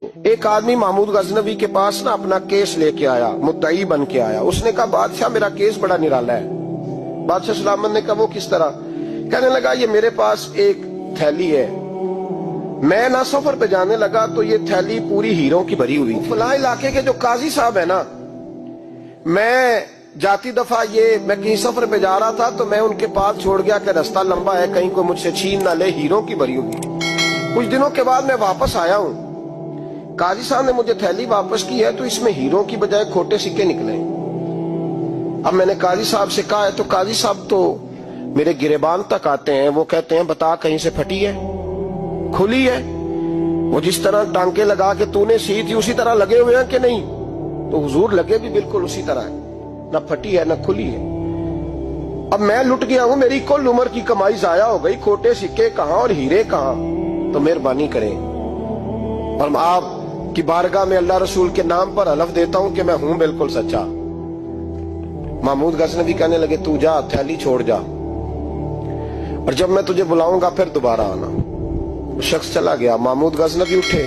ایک آدمی محمود غزنوی کے پاس نا اپنا کیس لے کے آیا، مدعی بن کے آیا۔ اس نے کہا بادشاہ میرا کیس بڑا نرالا ہے۔ بادشاہ سلامت نے کہا وہ کس طرح؟ کہنے لگا یہ میرے پاس ایک تھیلی ہے، میں نہ سفر پہ جانے لگا تو یہ تھیلی پوری ہیروں کی بھری ہوئی تھی۔ فلاں علاقے کے جو قاضی صاحب ہے نا، میں جاتی دفعہ میں کہیں سفر پہ جا رہا تھا تو میں ان کے پاس چھوڑ گیا کہ رستہ لمبا ہے، کہیں کوئی مجھ سے چھین نہ لے، ہیروں کی بھری ہوئی۔ کچھ دنوں کے بعد میں واپس آیا ہوں، قاضی صاحب نے مجھے تھیلی واپس کی ہے تو اس میں ہیروں کی بجائے کھوٹے سکے نکلے۔ اب میں نے قاضی صاحب سے کہا ہے تو قاضی صاحب تو میرے گریبان تک آتے ہیں، وہ کہتے ہیں بتا کہیں سے پھٹی ہے، کھلی ہے؟ وہ جس طرح ٹانکے لگا کے تو نے سی تھی اسی طرح لگے ہوئے ہیں کہ نہیں؟ تو حضور لگے بھی بالکل اسی طرح ہے، نہ پھٹی ہے نہ کھلی ہے۔ اب میں لٹ گیا ہوں، میری کل عمر کی کمائی ضائع ہو گئی، کھوٹے سکے کہاں اور ہیرے کہاں؟ تو مہربانی کریں اور آپ کی بارگاہ میں اللہ رسول کے نام پر حلف دیتا ہوں کہ میں ہوں بالکل سچا۔ محمود غزنوی کہنے لگے تو جا، تھیلی چھوڑ جا، اور جب میں تجھے بلاؤں گا پھر دوبارہ آنا۔ شخص چلا گیا۔ محمود غزنوی اٹھے،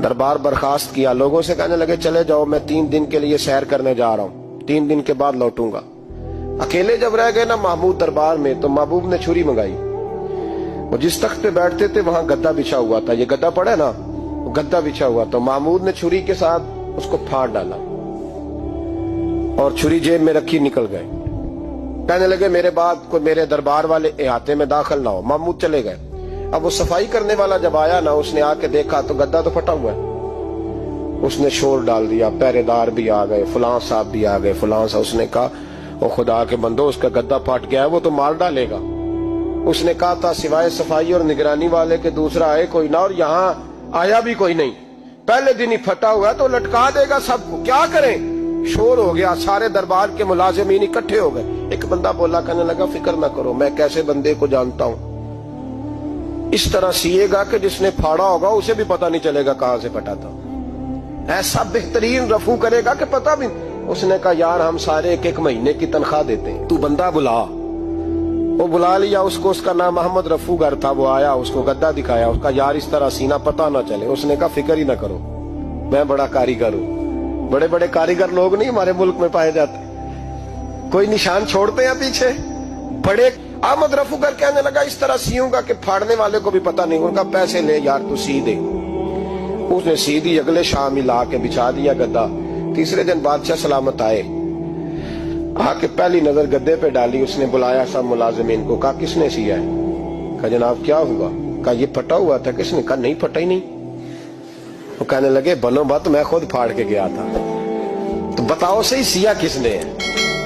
دربار برخاست کیا، لوگوں سے کہنے لگے چلے جاؤ، میں 3 دن کے لیے سیر کرنے جا رہا ہوں، 3 دن کے بعد لوٹوں گا۔ اکیلے جب رہ گئے نا محمود دربار میں تو محبوب نے چھری منگائی۔ وہ جس تخت پہ بیٹھتے تھے وہاں گدا بچھا ہوا تھا، یہ گدا پڑا ہے نا، گدا بچھا ہوا تو محمود نے چھری کے ساتھ اس کو پھاڑ ڈالا اور چھری جیب میں رکھی نکل گئے۔ کہنے لگے میرے بعد کوئی میرے دربار والے احاطے میں داخل نہ ہو۔ محمود چلے گئے۔ اب وہ صفائی کرنے والا جب آیا نا، اس نے آ کے دیکھا تو گدا تو پھٹا ہوا ہے۔ اس نے شور ڈال دیا، پہرے دار بھی آ گئے، فلاں صاحب بھی آ گئے، فلاں صاحب۔ اس نے کہا وہ خدا کے بندو، اس کا گدا پھٹ گیا ہے، وہ تو مار ڈالے گا۔ اس نے کہا تھا سوائے صفائی اور نگرانی والے کے دوسرا آئے کوئی نہ، اور یہاں آیا بھی کوئی نہیں، پہلے دن ہی پھٹا ہوا ہے تو لٹکا دے گا سب کو، کیا کریں؟ شور ہو گیا، سارے دربار کے ملازمین اکٹھے ہو گئے۔ ایک بندہ بولا، کہنے لگا فکر نہ کرو، میں کیسے بندے کو جانتا ہوں، اس طرح سیے گا کہ جس نے پھاڑا ہوگا اسے بھی پتہ نہیں چلے گا کہاں سے پھٹا تھا، ایسا بہترین رفو کرے گا کہ پتہ بھی۔ اس نے کہا یار ہم سارے 1 مہینے کی تنخواہ دیتے ہیں، تو بندہ بلا۔ وہ بلا لیا اس کو، اس کا نام محمد رفو گر تھا۔ وہ آیا، اس کو گدا دکھایا، اس کا یار اس طرح سینہ پتہ نہ چلے۔ اس نے کہا فکر ہی نہ کرو، میں بڑا کاریگر ہوں۔ بڑے بڑے کاریگر لوگ نہیں ہمارے ملک میں پائے جاتے، کوئی نشان چھوڑتے ہیں پیچھے بڑے۔ احمد رفو گر کہنے لگا اس طرح سیوں گا کہ پھاڑنے والے کو بھی پتہ نہیں۔ ان کا پیسے لے یار تو سی دے۔ اس نے سی دی، اگلے شام ہی لا کے بچھا دیا گدا۔ تیسرے دن بادشاہ سلامت آئے، آ کے پہلی نظر گدے پہ ڈالی۔ اس نے بلایا سب ملازمین کو، کہا کس نے سیا ہے؟ کہا جناب کیا ہوا؟ کہا یہ پھٹا ہوا تھا۔ کس نے؟ کہا نہیں پھٹا ہی نہیں۔ وہ کہنے لگے بنو بات، میں خود پھاڑ کے گیا تھا، تو بتاؤ صحیح سیا کس نے ہے؟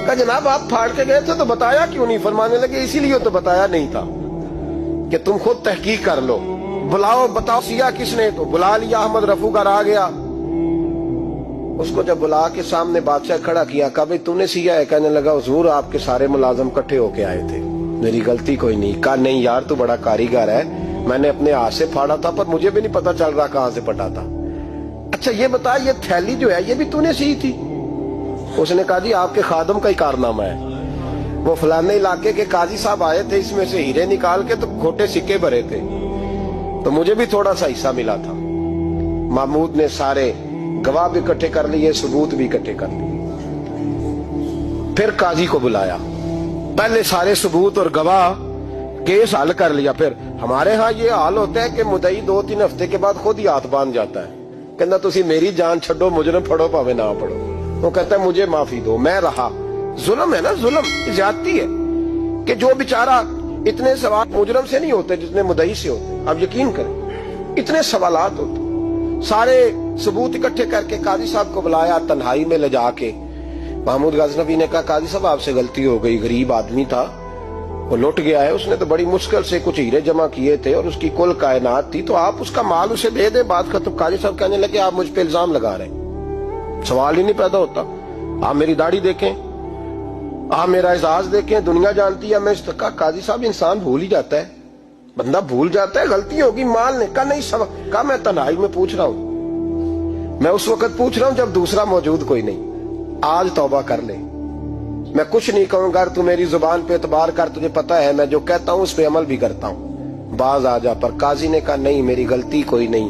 کہا جناب آپ پھاڑ کے گئے تھے تو بتایا کیوں نہیں؟ فرمانے لگے اسی لیے تو بتایا نہیں تھا کہ تم خود تحقیق کر لو، بلاؤ بتاؤ سیا کس نے۔ تو بلا لیا، احمد رفو گر آ گیا۔ اس کو جب بلا کے سامنے بادشاہ کھڑا کیا، کہا بھئی تو نے سیا ہے؟ کہنے لگا حضور آپ کے سارے ملازم کٹھے ہو کے آئے تھے، میری غلطی کوئی نہیں۔ کہا نہیں یار تو بڑا کاریگر ہے، میں نے اپنے ہاتھ سے پھاڑا تھا پر مجھے بھی نہیں پتا چل رہا کہاں سے پھٹا تھا۔ اچھا یہ بتا یہ تھیلی جو ہے یہ بھی تو نے سی تھی؟ اس نے کہا جی آپ کے خادم کا ہی کارنامہ ہے، وہ فلانے علاقے کے قاضی صاحب آئے تھے، اس میں سے ہیرے نکال کے تو کھوٹے سکے بھرے تھے، تو مجھے بھی تھوڑا سا حصہ ملا تھا۔ محمود نے سارے گواہ بھی اکٹھے کر لیے، ثبوت بھی اکٹھے کر لیے۔ پھر قاضی کو بلایا، پہلے سارے ثبوت اور گواہ کیس حل کر لیا۔ پھر ہمارے ہاں یہ حال ہوتا ہے کہ مدعی 2-3 ہفتے کے بعد خود ہی ہاتھ باندھ جاتا ہے، کہنا تسی میری جان چھڈو، مجرم پھڑو پاوے نہ پڑھو۔ وہ کہتا ہے مجھے معافی دو، میں رہا۔ ظلم ہے نا، ظلم زیادتی ہے کہ جو بیچارہ اتنے سوال مجرم سے نہیں ہوتے جتنے مدعی سے ہوتے۔ آپ یقین کریں اتنے سوالات ہوتے۔ سارے ثبوت اکٹھے کر کے قاضی صاحب کو بلایا، تنہائی میں لے جا کے محمود غزنوی نے کہا قاضی صاحب آپ سے غلطی ہو گئی، غریب آدمی تھا، وہ لٹ گیا ہے، اس نے تو بڑی مشکل سے کچھ ہیرے جمع کیے تھے اور اس کی کل کائنات تھی، تو آپ اس کا مال اسے دے دیں، بات ختم۔ قاضی صاحب کہنے لگے آپ مجھ پہ الزام لگا رہے ہیں، سوال ہی نہیں پیدا ہوتا، آپ میری داڑھی دیکھیں، آپ میرا اعزاز دیکھیں، دنیا جانتی ہے میں اس کا۔ قاضی صاحب انسان بھول ہی جاتا ہے، بندہ بھول جاتا ہے، غلطی ہوگی، مال نے کہا نہیں سب۔ کہا میں تنہائی میں پوچھ رہا ہوں، میں اس وقت پوچھ رہا ہوں جب دوسرا موجود کوئی نہیں، آج توبہ کر لے، میں کچھ نہیں کہوں گا، تو میری زبان پہ اعتبار کر، تجھے پتہ ہے میں جو کہتا ہوں اس پہ عمل بھی کرتا ہوں، باز آ جا۔ پر قاضی نے کہا نہیں میری غلطی کوئی نہیں،